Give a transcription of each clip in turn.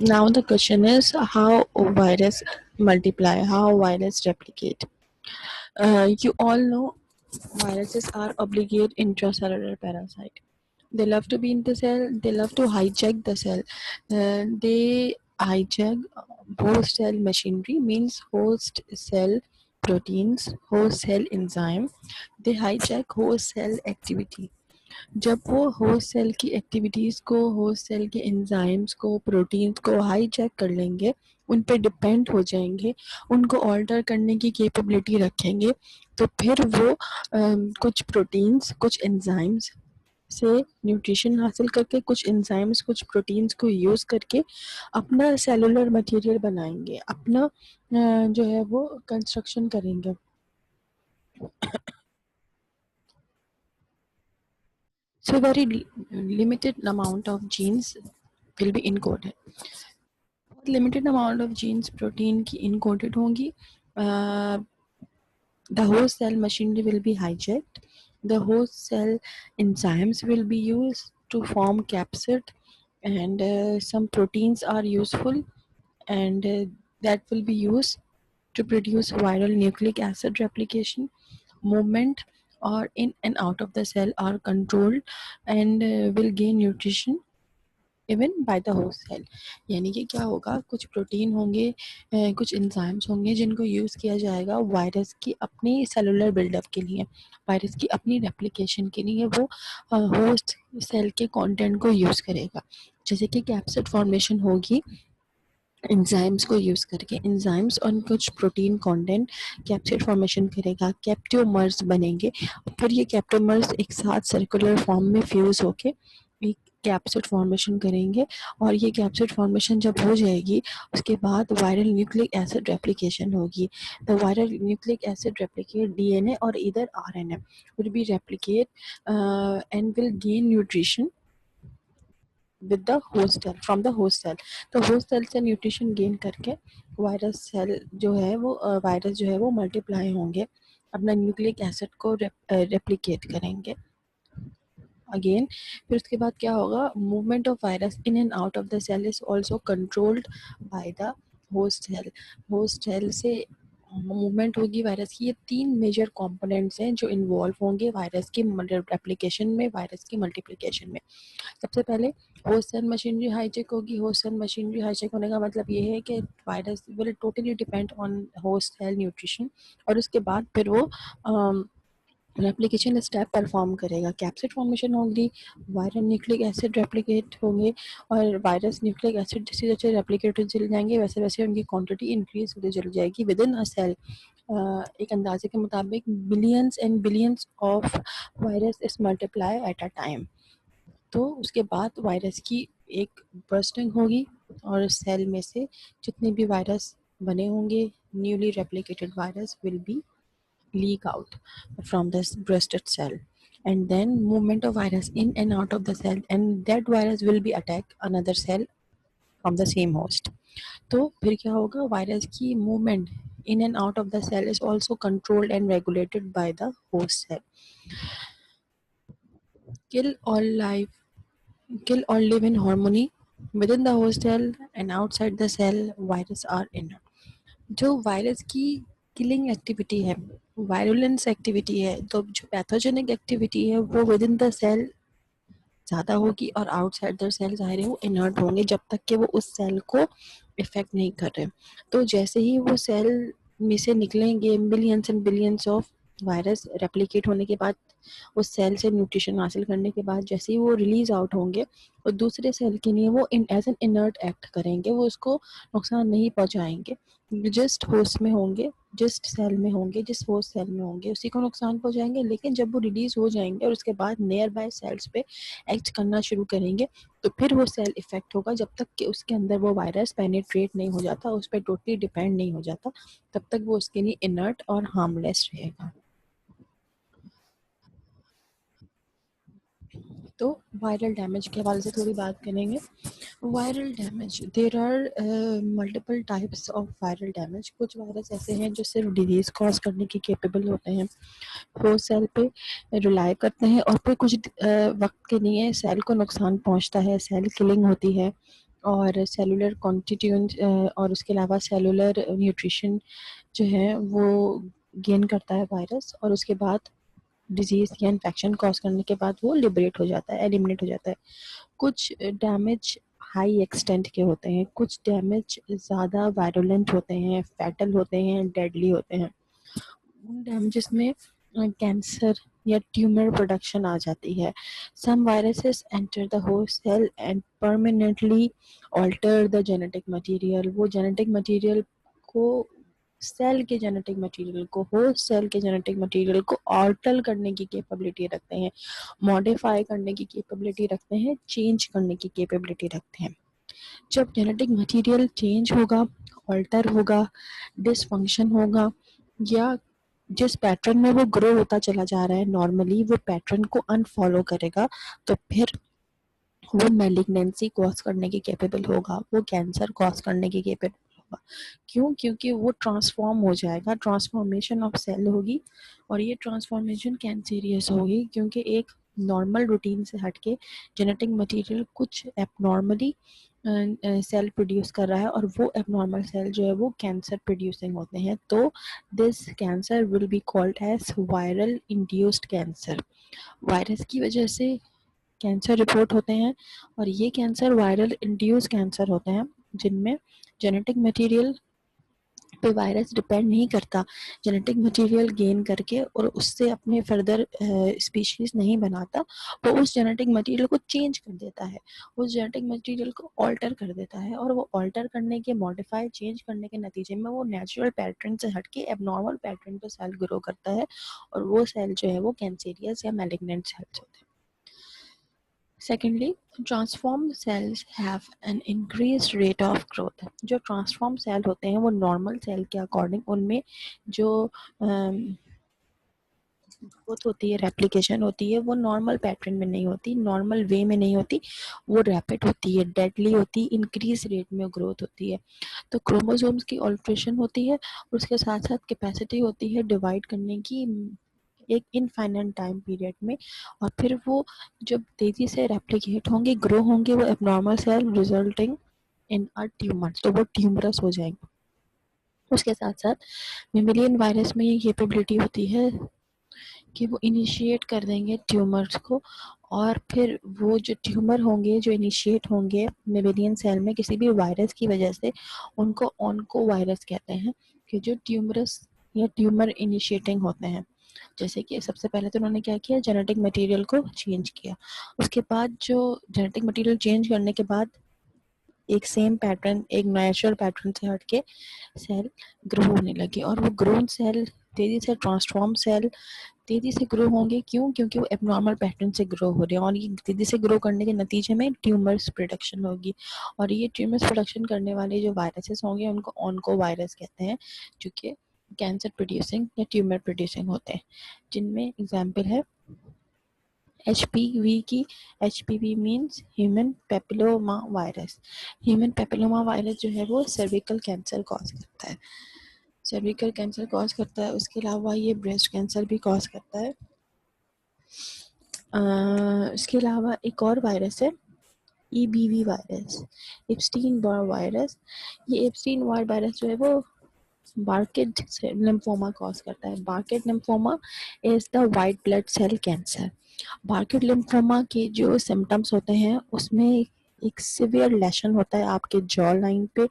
Now the question is how virus multiply, how virus replicate. You all know viruses are obligate intracellular parasite. They love to be in the cell. They love to hijack the cell. They hijack host cell machinery, means host cell proteins, host cell enzyme. They hijack host cell activity. जब वो host cell की activities को, host cell के enzymes को, proteins को hijack कर लेंगे, उन पे डिपेंड हो जाएंगे, उनको ऑल्टर करने की कैपेबिलिटी रखेंगे, तो फिर वो कुछ प्रोटीन्स, कुछ एंजाइम्स से न्यूट्रिशन हासिल करके, कुछ एंजाइम्स, कुछ प्रोटीन्स को यूज़ करके अपना सेलुलर मटेरियल बनाएंगे, अपना जो है वो कंस्ट्रक्शन करेंगे. So very limited amount of genes will be encoded. Limited amount of genes protein की इनकोडेड होंगी. The host cell machinery will be hijacked. The host cell enzymes will be used to form capsid, and some proteins are useful, and that will be used to produce viral nucleic acid replication. Movement or in and out of the cell are controlled and will gain nutrition even by the host cell. यानी कि क्या होगा, कुछ protein होंगे, कुछ enzymes होंगे जिनको use किया जाएगा वायरस की अपनी सेलुलर बिल्डअप के लिए, वायरस की अपनी रेप्लिकेशन के लिए. वो होस्ट सेल के कंटेंट को यूज़ करेगा. जैसे कि कैप्सिड फॉर्मेशन होगी एंजाइम्स को यूज़ करके, एंजाइम्स और कुछ प्रोटीन कंटेंट कैप्सिड फॉर्मेशन करेगा, कैप्टियोमर्स बनेंगे, फिर ये कैप्टियोमर्स एक साथ सर्कुलर फॉर्म में फ्यूज़ होके एक कैप्सिड फॉर्मेशन करेंगे. और ये कैप्सिड फॉर्मेशन जब हो जाएगी, उसके बाद वायरल न्यूक्लिक एसिड रेप्लिकेशन होगी. The viral nucleic acid replicate DNA और इधर RNA will be replicate and will gain nutrition with the host cell, from the host cell. तो होस्ट सेल से न्यूट्रिशन गेन करके वायरस सेल जो है वो virus जो है वो मल्टीप्लाई होंगे, अपना न्यूक्लिक एसिड को रेप्लिकेट करेंगे अगेन. फिर उसके बाद क्या होगा, movement of virus in and out of the cell is also controlled by the host cell. Host cell से मूवमेंट होगी वायरस की. ये 3 मेजर कंपोनेंट्स हैं जो इन्वॉल्व होंगे वायरस की रेप्लिकेशन में, वायरस की मल्टीप्लिकेशन में. सबसे पहले होस्ट सेल मशीनरी हाईजेक होगी. होस्ट सेल मशीनरी हाईजेक होने का मतलब ये है कि virus will totally depend on host cell nutrition, और उसके बाद फिर वो रेप्लिकेशन स्टेप परफॉर्म करेगा. कैप्सिड फॉर्मेशन होगी, वायरल न्यूक्लिक एसिड रेप्लिकेट होंगे, और वायरस न्यूक्लिक एसिड जैसे जैसे रेप्लिकेट होते चले जाएंगे वैसे वैसे उनकी क्वांटिटी इंक्रीज होती चली जाएगी विद इन अ सेल. एक अंदाजे के मुताबिक billions and billions of virus इस मल्टीप्लाई एट अ टाइम. तो उसके बाद वायरस की एक बर्स्टिंग होगी और सेल में से जितने भी वायरस बने होंगे, newly replicated virus will be leak out from this bursted cell, and then movement of virus in and out of the cell, and that virus will be attack another cell from the same host. तो फिर क्या होगा, virus की movement in and out of the cell is also controlled and regulated by the host cell. Kill all life, kill all live in harmony within the host cell and outside the cell. Virus are in. जो virus की killing activity है, virulence activity है, तो जो pathogenic activity है वो with in the cell ज़्यादा होगी, और आउटसाइड द सेल ज़ाहिर है वो इनर्ट होंगे जब तक कि वो उस सेल को इफेक्ट नहीं कर रहे. तो जैसे ही वो सेल में से निकलेंगे billions and billions of virus replicate होने के बाद, उस सेल से न्यूट्रिशन हासिल करने के बाद, जैसे ही वो रिलीज आउट होंगे और दूसरे सेल के लिए वो एज एन इनर्ट एक्ट करेंगे, वो उसको नुकसान नहीं पहुंचाएंगे. जस्ट होस्ट में होंगे, जस्ट सेल में होंगे, जिस होस्ट सेल में होंगे उसी को नुकसान पहुंचाएंगे. लेकिन जब वो रिलीज हो जाएंगे और उसके बाद नियर बाय सेल्स पे एक्ट करना शुरू करेंगे, तो फिर वो सेल इफेक्ट होगा. जब तक कि उसके अंदर वो वायरस पेनिट्रेट नहीं हो जाता, उस पर टोटली डिपेंड नहीं हो जाता, तब तक वो उसके लिए इनर्ट और हार्मलेस रहेगा. तो वायरल डैमेज के हवाले से थोड़ी बात करेंगे. Viral damage, there are multiple types of viral damage. कुछ वायरस ऐसे हैं जो सिर्फ डिजीज कॉज करने के केपेबल होते हैं, वो सेल पे रिलाई करते हैं, और फिर कुछ वक्त के लिए सेल को नुकसान पहुंचता है, सेल किलिंग होती है, और सेलुलर कॉन्स्टिट्यूएंट और उसके अलावा सेलुलर न्यूट्रिशन जो है वो गेन करता है वायरस, और उसके बाद डिजीज या इन्फेक्शन कॉज करने के बाद वो लिबरेट हो जाता है, एलिमिनेट हो जाता है। कुछ डैमेज हाई एक्सटेंट के होते हैं, कुछ डैमेज ज़्यादा वायरुलेंट होते हैं, फैटल होते हैं, डेडली होते हैं। उन डैमेजेस में कैंसर या ट्यूमर प्रोडक्शन आ जाती है। Some viruses enter the host cell and permanently alter the genetic material. वो जेनेटिक मटेरियल को, सेल के जेनेटिक मटेरियल को, होस्ट सेल के जेनेटिक मटेरियल को ऑल्टर करने की कैपेबिलिटी रखते हैं, मॉडिफाई करने की कैपेबिलिटी रखते हैं, चेंज करने की कैपेबिलिटी रखते हैं। जब जेनेटिक मटेरियल चेंज होगा, ऑल्टर होगा, डिसफंक्शन होगा, या जिस पैटर्न में वो ग्रो होता चला जा रहा है नॉर्मली वो पैटर्न को अनफॉलो करेगा, तो फिर वो मैलिग्नेंसी कॉज करने की कैपेबल होगा, वो कैंसर कॉज करने की कैपेबल होगा। क्यों? क्योंकि वो ट्रांसफॉर्म हो जाएगा, ट्रांसफॉर्मेशन ऑफ सेल होगी, और ये ट्रांसफॉर्मेशन कैंसरियस होगी, क्योंकि एक नॉर्मल रूटीन से हटके जेनेटिक मटेरियल कुछ एबनॉर्मली सेल प्रोड्यूस कर रहा है, और वो एबनॉर्मल सेल जो है वो कैंसर प्रोड्यूसिंग होते हैं। तो this cancer will be called as viral induced cancer. Virus की वजह से कैंसर रिपोर्ट होते हैं, और ये कैंसर वायरल इंड्यूस कैंसर होते हैं, जिनमें जेनेटिक मटेरियल पे वायरस डिपेंड नहीं करता, जेनेटिक मटेरियल गेन करके और उससे अपने फर्दर स्पीशीज नहीं बनाता, वो उस जेनेटिक मटेरियल को चेंज कर देता है, उस जेनेटिक मटेरियल को ऑल्टर कर देता है, और वो ऑल्टर करने के, मॉडिफाई चेंज करने के नतीजे में वो नेचुरल पैटर्न से हटके एबनॉर्मल पैटर्न पे सेल ग्रो करता है, और वो सेल जो है वो कैंसरियस या मैलिग्नेंट सेल्स होते हैं। Secondly, transformed cells have an increased rate of growth. जो ट्रांसफॉर्म सेल होते हैं वो नॉर्मल सेल के अकॉर्डिंग उनमें जो ग्रोथ होती है, रेप्लिकेशन होती है, वो नॉर्मल पैटर्न में नहीं होती, नॉर्मल वे में नहीं होती, वो रैपिड होती है, डेडली होती है, इंक्रीज रेट में ग्रोथ होती है। तो क्रोमोसोम्स की ऑल्ट्रेशन होती है, उसके साथ साथ कैपेसिटी होती है डिवाइड करने की एक इनफाइनाइट टाइम पीरियड में, और फिर वो जब तेजी से रेप्लिकेट होंगे, ग्रो होंगे, वो abnormal cell resulting in a tumour, तो वो ट्यूमरस हो जाएंगे। उसके साथ साथ मेमिलियन वायरस में ये कैपेबिलिटी होती है कि वो इनिशिएट कर देंगे ट्यूमर्स को, और फिर वो जो ट्यूमर होंगे, जो इनिशिएट होंगे मेमिलियन सेल में किसी भी वायरस की वजह से, उनको ऑन्को वायरस कहते हैं, कि जो ट्यूमरस या ट्यूमर इनिशिएटिंग होते हैं। जैसे कि सबसे पहले तो उन्होंने क्या किया, जेनेटिक मटेरियल को चेंज किया, उसके बाद जो जेनेटिक मटेरियल चेंज करने के बाद एक सेम पैटर्न, एक नेचुरल पैटर्न से हटके सेल ग्रो होने लगे, और वो ग्रोन सेल तेजी से, ट्रांसफॉर्म सेल तेजी से ग्रो होंगे। क्यों? क्योंकि वो एबनॉर्मल पैटर्न से ग्रो हो रहे हैं, और ये तेजी से ग्रो करने के नतीजे में ट्यूमर्स प्रोडक्शन होगी, और ये ट्यूमर्स प्रोडक्शन करने वाले जो वायरसेस होंगे उनको ऑन्को वायरस कहते हैं, जो कि कैंसर प्रोड्यूसिंग या ट्यूमर प्रोड्यूसिंग होते हैं, जिनमें एग्जाम्पल है HPV की। HPV means human papilloma virus. Human papilloma virus जो है वो सर्विकल कैंसर कॉज करता है, सर्विकल कैंसर कॉज करता है। उसके अलावा ये ब्रेस्ट कैंसर भी कॉज करता है। इसके अलावा एक और वायरस है EBV virus, Epstein Barr virus. ये एप्स्टीन बार वायरस जो है वो बार्केट लिम्फोमा कॉज करता है। Burkitt lymphoma is the white blood cell cancer. Burkitt lymphoma के जो सिम्टम्स होते हैं उसमें एक सिवियर लेशन होता है आपके जॉ लाइन पे,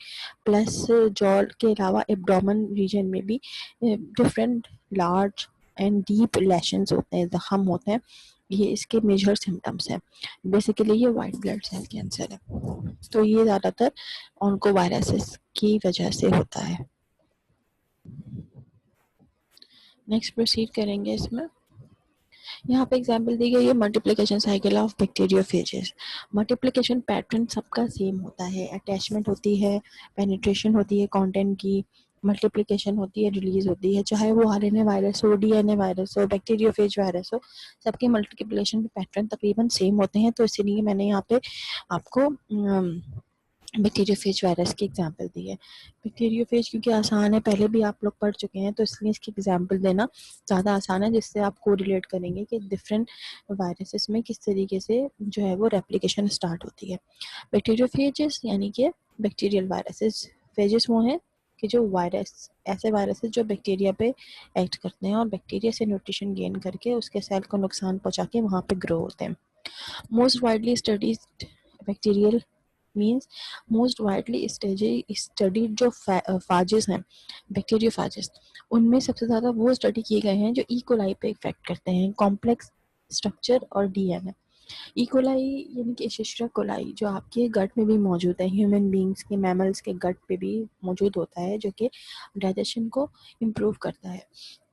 प्लस जॉ के अलावा एब्डोमेन रीजन में भी different large and deep lesions होते हैं, जख्म होते हैं। ये इसके मेजर सिम्टम्स हैं। बेसिकली ये वाइट ब्लड सेल कैंसर है, तो ये ज़्यादातर ऑन्कोवायरसेस की वजह से होता है। नेक्स्ट प्रोसीड करेंगे इसमें। यहाँ पे एग्जाम्पल दी गई है multiplication cycle of bacteriophages. Multiplication pattern सबका सेम होता है, अटैचमेंट होती है, पेनिट्रेशन होती है कंटेंट की, मल्टीप्लिकेशन होती है, रिलीज होती है, चाहे वो RNA वायरस हो, DNA वायरस हो, बैक्टीरियोफेज वायरस हो, सबके मल्टीप्लिकेशन पैटर्न तकरीबन सेम होते हैं। तो इसीलिए मैंने यहाँ पे आपको बैक्टीरियोफेज वायरस की एग्जांपल दी है। बैक्टीरियोफेज क्योंकि आसान है, पहले भी आप लोग पढ़ चुके हैं, तो इसलिए इसकी एग्जांपल देना ज़्यादा आसान है, जिससे आप को रिलेट करेंगे कि डिफरेंट वायरसेस में किस तरीके से जो है वो रेप्लिकेशन स्टार्ट होती है। बैक्टीरियोफेजेस यानी कि बैक्टीरियल वायरसेस, फेजेस वो हैं कि जो वायरस, ऐसे वायरसेस जो बैक्टीरिया पे एक्ट करते हैं और बैक्टीरिया से न्यूट्रिशन गेन करके उसके सेल को नुकसान पहुंचा के वहाँ पे ग्रो होते हैं। Most widely studied bacterial means most widely studied जो फाजेस हैं, बैक्टीरियोफाजेस, उनमें सबसे ज़्यादा वो स्टडी किए गए हैं जो ई कोलाई पे इफेक्ट करते हैं, कॉम्प्लेक्स स्ट्रक्चर और डीएनए। ई कोलाई यानी कि एशिश्रा कोलाई जो आपके गट में भी मौजूद है, ह्यूमन बींग्स के, मैमल्स के गट पे भी मौजूद होता है, जो कि डाइजेशन को इम्प्रूव करता है।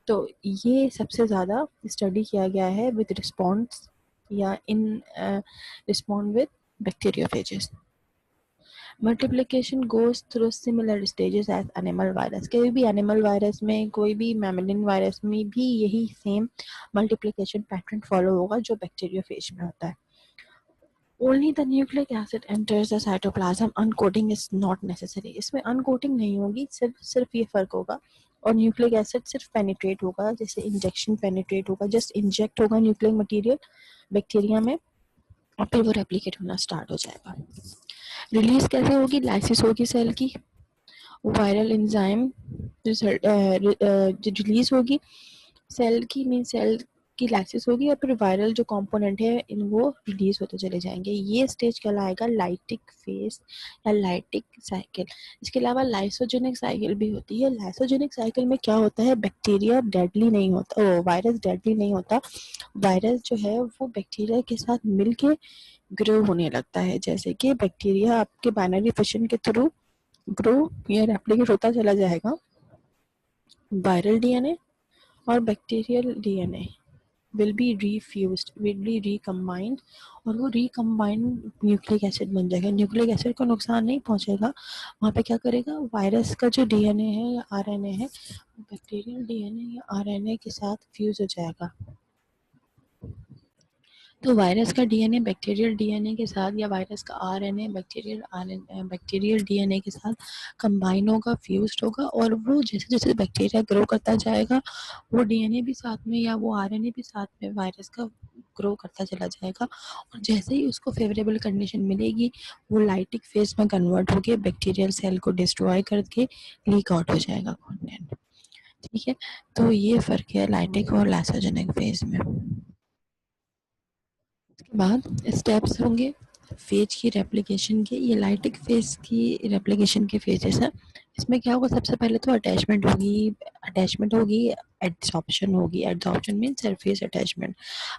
तो ये सबसे ज़्यादा स्टडी किया गया है विद रिस्पॉन्स या in respond with bacteriophages. Multiplication goes through similar stages as animal virus, कोई भी एनिमल वायरस में, कोई भी मैमलिन वायरस में भी यही सेम मल्टीप्लिकेशन पैटर्न फॉलो होगा जो बैक्टीरियोफेज में होता है। Only the nucleic acid enters the cytoplasm, uncoating is not necessary। इसमें अनकोटिंग नहीं होगी, सिर्फ ये फर्क होगा, और न्यूक्लिक एसिड सिर्फ पेनिट्रेट होगा, जैसे इंजेक्शन पेनिट्रेट होगा, जस्ट इंजेक्ट होगा न्यूक्लिक मटेरियल बैक्टीरिया में और फिर वो रेप्लिकेट होना स्टार्ट हो जाएगा। रिलीज कैसे होगी? लाइसिस होगी सेल की, वायरल एंजाइम रिलीज होगी सेल की, मीन सेल की लाइसिस होगी और फिर वायरल जो कंपोनेंट है इन वो रिलीज होते चले जाएंगे। ये स्टेज कहलाएगा लाइटिक फेज या लाइटिक साइकिल। इसके अलावा लाइसोजेनिक साइकिल भी होती है। लाइसोजेनिक साइकिल में क्या होता है, बैक्टीरिया डेडली नहीं होता, वायरस डेडली नहीं होता, वायरस जो है वो बैक्टीरिया के साथ मिलके ग्रो होने लगता है। जैसे कि बैक्टीरिया आपके बाइनरी फिशन के थ्रू ग्रो या रेप्लिकेट होता चला जाएगा, वायरल डीएनए और bacterial DNA will be refused, will be recombined, और वो रिकम्बाइंड न्यूक्लिक एसिड बन जाएगा। न्यूक्लिक एसिड को नुकसान नहीं पहुंचेगा, वहाँ पे क्या करेगा, वायरस का जो डीएनए है या आरएनए है, बैक्टीरियल डीएनए या आरएनए के साथ फ्यूज हो जाएगा। तो वायरस का डीएनए बैक्टीरियल डीएनए के साथ या वायरस का आरएनए बैक्टीरियल डीएनए के साथ कंबाइन होगा, फ्यूज्ड होगा, और वो जैसे जैसे बैक्टीरिया ग्रो करता जाएगा वो डीएनए भी साथ में या वो आरएनए भी साथ में वायरस का ग्रो करता चला जाएगा, और जैसे ही उसको फेवरेबल कंडीशन मिलेगी वो लाइटिक फेज में कन्वर्ट होकर बैक्टीरियल सेल को डिस्ट्रॉय करके लीक आउट हो जाएगा कंटेंट। ठीक है, तो ये फर्क है लाइटिक और लाइसोजेनिक फेज में। उसके बाद स्टेप्स होंगे फेज की रेप्लिकेशन के। ये लाइटिक फेज की रेप्लिकेशन के फेजेस है। इसमें क्या होगा, सबसे पहले तो अटैचमेंट होगी, एड्सॉर्प्शन होगी। एड्सॉर्प्शन मीन सरफेस अटैचमेंट,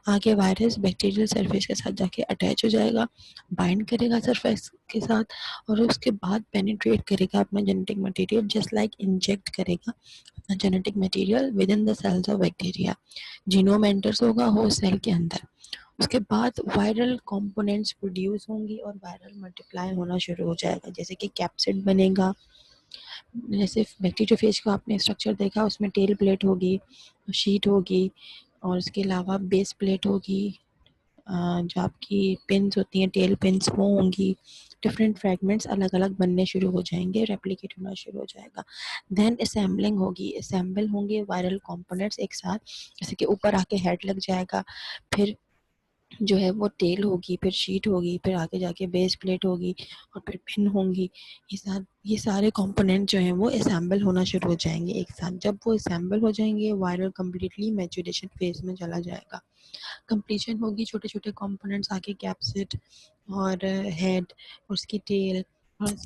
आगे वायरस बैक्टीरियल सरफेस के साथ जाके अटैच हो जाएगा, बाइंड करेगा सरफेस के साथ, और उसके बाद पेनिट्रेट करेगा अपना genetic material, just like inject करेगा अपना genetic material within the cells of bacteria. Genome enters होगा होस्ट सेल के अंदर। उसके बाद वायरल कंपोनेंट्स प्रोड्यूस होंगी और वायरल मल्टीप्लाई होना शुरू हो जाएगा, जैसे कि कैप्सिड बनेगा। जैसे बैक्टीरियोफेज का आपने स्ट्रक्चर देखा, उसमें टेल प्लेट होगी, शीट होगी, और उसके अलावा बेस प्लेट होगी, जो आपकी पिन्स होती हैं टेल पिन्स वो होंगी। डिफरेंट फ्रेगमेंट्स अलग अलग बनने शुरू हो जाएंगे, रेप्लिकेट होना शुरू हो जाएगा। देन असेंबलिंग होगी, असेंबल होंगे वायरल कंपोनेंट्स एक साथ, जैसे कि ऊपर आके हेड लग जाएगा, फिर जो है वो टेल होगी, फिर शीट होगी, फिर आगे जाके बेस प्लेट होगी, और फिर पिन होंगी। ये सारे कंपोनेंट जो हैं वो असेंबल होना शुरू हो जाएंगे एक साथ। जब वो असेंबल हो जाएंगे वायरल कम्प्लीटली मैच्योरेशन फेज में चला जाएगा। कंप्लीशन होगी, छोटे छोटे कंपोनेंट्स आके कैप्सिड और हेड, उसकी टेल और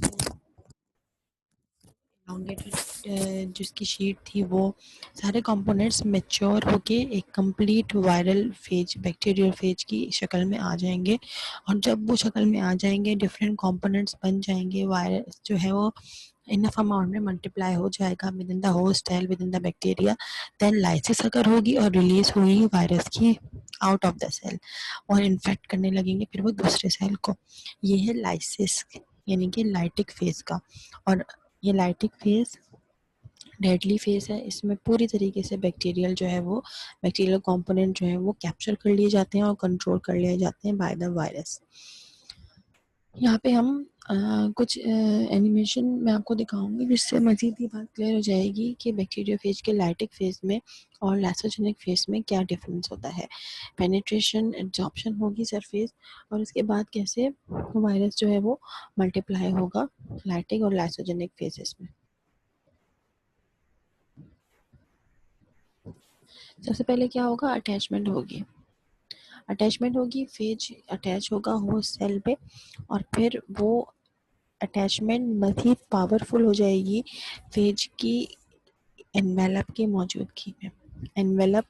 elongated जिसकी शीट थी, वो सारे कंपोनेंट्स मैच्योर होके एक complete viral phase, bacterial phase की शक्ल में आ जाएंगे। और जब वो शक्ल में आ जाएंगे, डिफरेंट कंपोनेंट्स बन जाएंगे, वायरस जो है वो इनफ अमाउंट में मल्टीप्लाई हो जाएगा within the host cell, within the bacteria. Then lysis अगर होगी और रिलीज होगी वायरस की आउट ऑफ द सेल, और इन्फेक्ट करने लगेंगे फिर वो दूसरे सेल को। ये है लाइसिस यानी कि लाइटिक फेज का। और ये लाइटिक फेज डेडली फेज है, इसमें पूरी तरीके से बैक्टीरियल जो है वो बैक्टीरियल कंपोनेंट जो है वो कैप्चर कर लिए जाते हैं और कंट्रोल कर लिए जाते हैं बाय द वायरस। यहाँ पे हम कुछ एनिमेशन मैं आपको दिखाऊंगी जिससे मज़ीद ये बात क्लियर हो जाएगी कि बैक्टीरियोफेज के लाइटिक फेज में और लाइसोजेनिक फेज में क्या डिफरेंस होता है। पेनिट्रेशन एब्जॉर्प्शन होगी सरफेस, और उसके बाद कैसे वायरस जो है वो मल्टीप्लाई होगा लाइटिक और लाइसोजेनिक फेजेस में। सबसे पहले क्या होगा, अटैचमेंट होगी। अटैचमेंट होगी, फेज अटैच होगा होस्ट सेल पे, और फिर वो अटैचमेंट मज़ीद पावरफुल हो जाएगी फेज की एनवेलप की मौजूदगी में। Envelope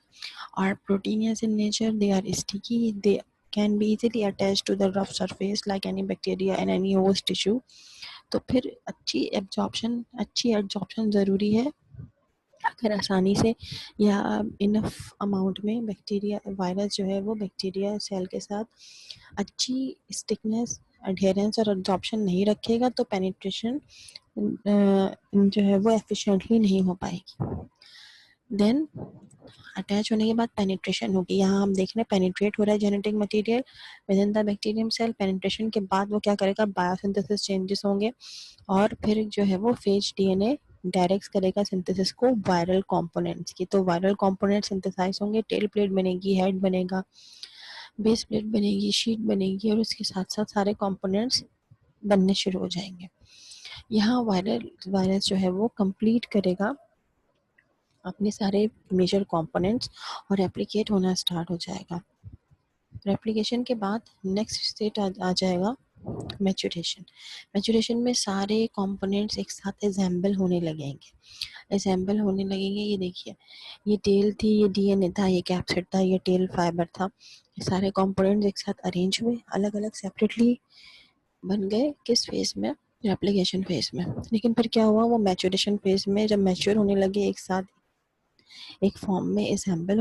are proteinous in nature, they are sticky, they can be easily attached to the rough surface like any bacteria and any host tissue। तो फिर अच्छी एब्जॉर्प्शन ज़रूरी है। अगर आसानी से या इनफ अमाउंट में बैक्टीरिया वायरस जो है वो बैक्टीरिया सेल के साथ अच्छी स्टिकनेस, एडहेरेंस और एब्जॉर्प्शन नहीं रखेगा तो पेनिट्रेशन जो है वो एफिशिएंटली नहीं हो पाएगी। देन अटैच होने के बाद पेनिट्रेशन होगी। यहाँ हम देख रहे हैं पेनिट्रेट हो रहा है genetic material within the bacterium cell. Penetration के बाद वो क्या करेगा, बायोसिंथेसिस चेंजेस होंगे, और फिर जो है वो फेज डीएनए डायरेक्ट करेगा सिंथेसिस को वायरल कंपोनेंट्स की। तो वायरल कंपोनेंट सिंथेसाइज होंगे, टेल प्लेट बनेगी, हेड बनेगा, बेस प्लेट बनेगी, शीट बनेगी, और उसके साथ साथ सारे कंपोनेंट्स बनने शुरू हो जाएंगे। यहाँ वायरस जो है वो कंप्लीट करेगा अपने सारे मेजर कंपोनेंट्स और रेप्लिकेट होना स्टार्ट हो जाएगा। रेप्लिकेशन के बाद नेक्स्ट स्टेट आ जाएगा मैच्योरेशन। मैच्योरेशन में सारे कंपोनेंट्स एक साथ असेंबल होने लगेंगे। ये देखिए, ये टेल थी, ये डीएनए था, ये कैप्सिड था, ये टेल फाइबर था। ये सारे कंपोनेंट्स एक साथ अरेंज हुए, अलग अलग सेपरेटली बन गए किस फेज में, रेप्लिकेशन फेज में। लेकिन फिर क्या हुआ, वो मैच्योरेशन फेज में जब मैच्योर होने लगे एक साथ एक फॉर्म में असेंबल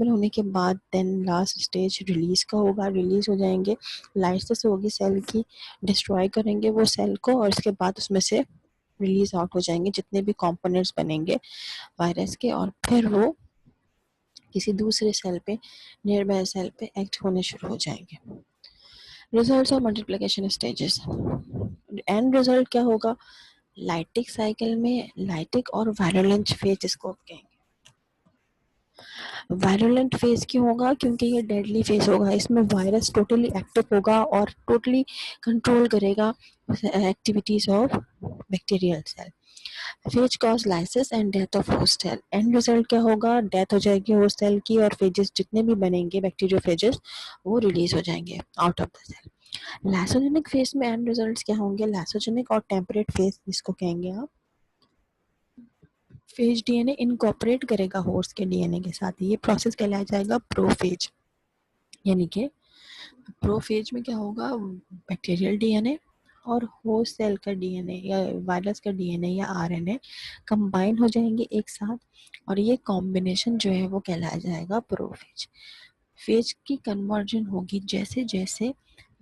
होने के बाद देन लास्ट स्टेज रिलीज का होगा। रिलीज हो जाएंगे, लाइसिस होगी सेल की, डिस्ट्रॉय करेंगे वो सेल को, और उसके बाद उसमें से रिलीज आउट हो जाएंगे जितने भी कंपोनेंट्स बनेंगे वायरस के, और फिर वो किसी दूसरे सेल पे, नियर बाय सेल पे एक्ट होने शुरू हो जाएंगे। रिजल्ट्स और मल्टीप्लिकेशन स्टेजेस। एंड रिजल्ट क्या होगा, लाइटिक साइकिल में लाइटिक और वायरुलेंट फेज जिसको कहेंगे। वायरुलेंट फेज क्यों होगा, क्योंकि ये डेडली फेज होगा। इसमें वायरस टोटली एक्टिव होगा और टोटली कंट्रोल करेगा activities of bacterial cell. Phage cause lysis and death of host cell. And result क्या होगा, डेथ हो जाएगी होस्ट सेल की, और फेजेस जितने भी बनेंगे बैक्टीरियोफेजेस वो रिलीज हो जाएंगे out of the cell. Lysogenic phage में एंड रिजल्ट्स क्या होंगे, लाइसोजेनिक और टेम्परेट फेज जिसको कहेंगे आप। फेज डीएनए इनकॉर्पोरेट करेगा होस्ट के डीएनए के साथ, ये प्रोसेस कहलाया जाएगा प्रोफेज। यानी कि प्रोफेज में क्या होगा, बैक्टीरियल डीएनए और होस्ट सेल का डीएनए या वायरस का डीएनए या आरएनए कंबाइन हो जाएंगे एक साथ, और ये कॉम्बिनेशन जो है वो कहलाया जाएगा प्रोफेज। फेज की कन्वर्जन होगी जैसे जैसे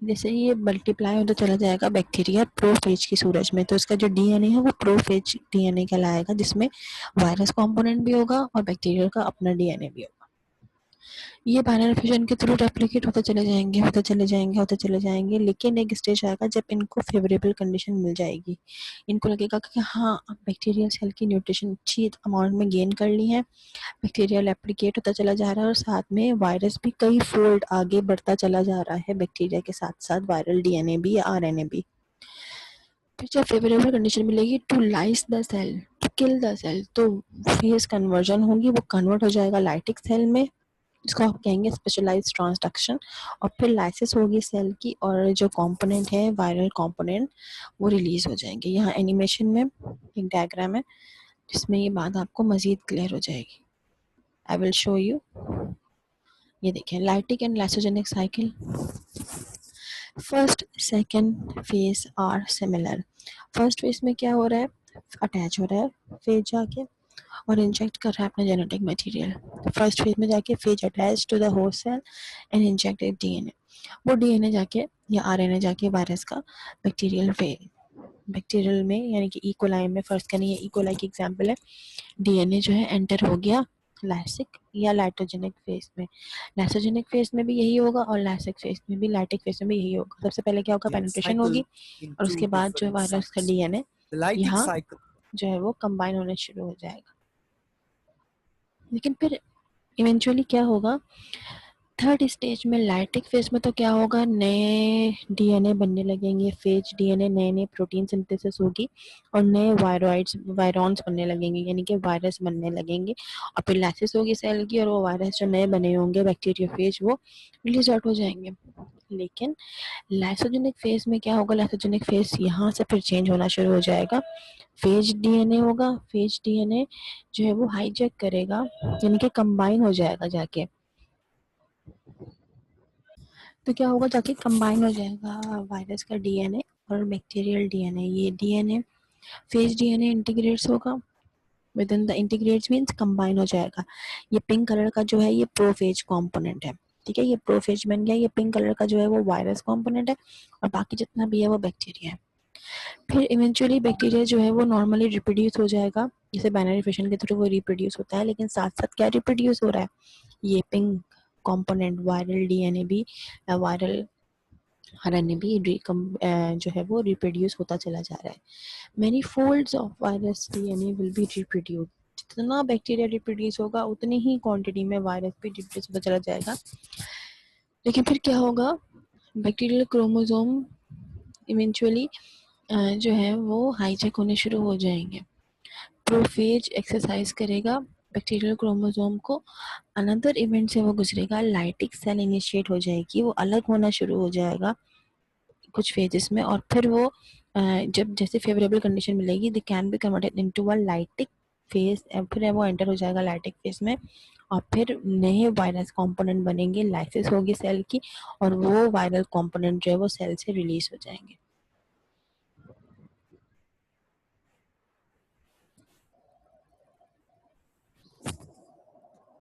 जैसे ये मल्टीप्लाई होता चला जाएगा बैक्टीरिया प्रोफेज की सूरज में, तो इसका जो डीएनए है वो प्रोफेज डीएनए कहलाएगा, जिसमें वायरस कंपोनेंट भी होगा और बैक्टीरिया का अपना डीएनए भी होगा। ये बाइनरी फिजन के थ्रू रेप्लिकेट होते चले जाएंगे, लेकिन एक स्टेज आएगा जब इनको फेवरेबल कंडीशन मिल जाएगी। इनको लगेगा कि हाँ, अब बैक्टीरियल सेल की न्यूट्रिशन अच्छी अमाउंट में गेन कर ली है, बैक्टीरिया रेप्लिकेट होता चला जा रहा है, और साथ में वायरस भी कई फोल्ड आगे बढ़ता चला जा रहा है बैक्टीरिया के साथ साथ वायरल डीएनए भी या आरएनए भी। फिर जब फेवरेबल कंडीशन मिलेगी to lyse the cell, to kill the cell, तो फेज कन्वर्जन होगी, वो कन्वर्ट हो जाएगा लाइटिक सेल में, इसको आप कहेंगे स्पेशलाइज्ड ट्रांसडक्शन, और फिर लाइसिस होगी सेल की, और जो कंपोनेंट है वायरल कंपोनेंट वो रिलीज हो जाएंगे। यहाँ एनिमेशन में एक डायग्राम है जिसमें ये बात आपको मजीद क्लियर हो जाएगी। I will show you. ये देखिए, lytic and lysogenic cycle. First second phage are similar. First phage में क्या हो रहा है, अटैच हो रहा है फेज जाके और इंजेक्ट कर रहा है अपना जेनेटिक मटेरियल। फर्स्ट फेज में जाके phage attach to the host cell and inject DNA. वो डीएनए जाके या आरएनए जाके वायरस का बैक्टीरियल में यानी कि इकोलाई में, फर्स्ट का नहीं है, इकोलाई की एग्जांपल है, डीएनए जो है एंटर हो गया लाइसिक या लाइटोजेनिक फेज में। लाइसोजेनिक फेज में भी यही होगा और लाइसिक फेज में भी, लाइटिक फेज में भी यही होगा। सबसे पहले क्या होगा, पेनिट्रेशन होगी और उसके बाद जो वायरस का डीएनए यहाँ जो है वो कंबाइन होने शुरू हो जाएगा। लेकिन फिर इवेंचुअली क्या होगा, थर्ड स्टेज में लाइटिक फेज में तो क्या होगा, नए डीएनए बनने लगेंगे, फेज डीएनए, नए नए प्रोटीन सिंथेसिस होगी और नए वायरॉन्स बनने लगेंगे, यानी कि वायरस बनने लगेंगे। और फिर लाइसिस होगी सेल की और वो वायरस जो नए बने होंगे बैक्टीरियोफेज वो रिलीज आउट हो जाएंगे। लेकिन लाइसोजेनिक फेज में क्या होगा, लाइसोजेनिक फेज यहाँ से फिर चेंज होना शुरू हो जाएगा। फेज डीएनए होगा, फेज डीएनए जो है वो हाईजैक करेगा, यानी कि कंबाइन हो जाएगा जाके। तो क्या होगा, जाके कंबाइन हो जाएगा वायरस का डीएनए और बैक्टीरियल डीएनए। ये डीएनए फेज डीएनए इंटीग्रेट्स होगा, with in the integrates means combine हो जाएगा। ये पिंक कलर का जो है ये प्रोफेज कंपोनेंट है, ठीक है, ये प्रोफेज बन गया। ये पिंक कलर का जो है वो वायरस कंपोनेंट है और बाकी जितना भी है वो बैक्टीरिया है। फिर इवेंचुअली बैक्टीरिया जो है वो नॉर्मली रिप्रोड्यूस हो जाएगा, जैसे बाइनरी फिशन के थ्रू वो रिप्रोड्यूस होता है। लेकिन साथ साथ क्या रिप्रोड्यूस हो रहा है, ये पिंक कंपोनेंट वायरल डीएनए भी, वायरल आरएनए भी जो है वो रिप्रोड्यूस होता चला जा रहा है। Many folds of virus DNA will be reproduce. जितना बैक्टीरिया रिप्रोड्यूस होगा उतनी ही क्वांटिटी में वायरस भी रिप्रोड्यूस होता चला जाएगा। लेकिन फिर क्या होगा, बैक्टीरियल क्रोमोसोम इवेंचुअली जो है वो हाईजैक होने शुरू हो जाएंगे। प्रोफेज एक्सरसाइज करेगा बैक्टीरियल क्रोमोसोम को, अनदर इवेंट से वो गुजरेगा, लाइटिक सेल इनिशिएट हो जाएगी, वो अलग होना शुरू हो जाएगा कुछ फेजेस में। और फिर वो जब जैसे फेवरेबल कंडीशन मिलेगी, they can be converted into a lytic phase, फिर वो एंटर हो जाएगा लाइटिक फेज में। और फिर नए वायरस कंपोनेंट बनेंगे, लाइसिस होगी सेल की और वो वायरल कंपोनेंट जो है वो सेल से रिलीज हो जाएंगे।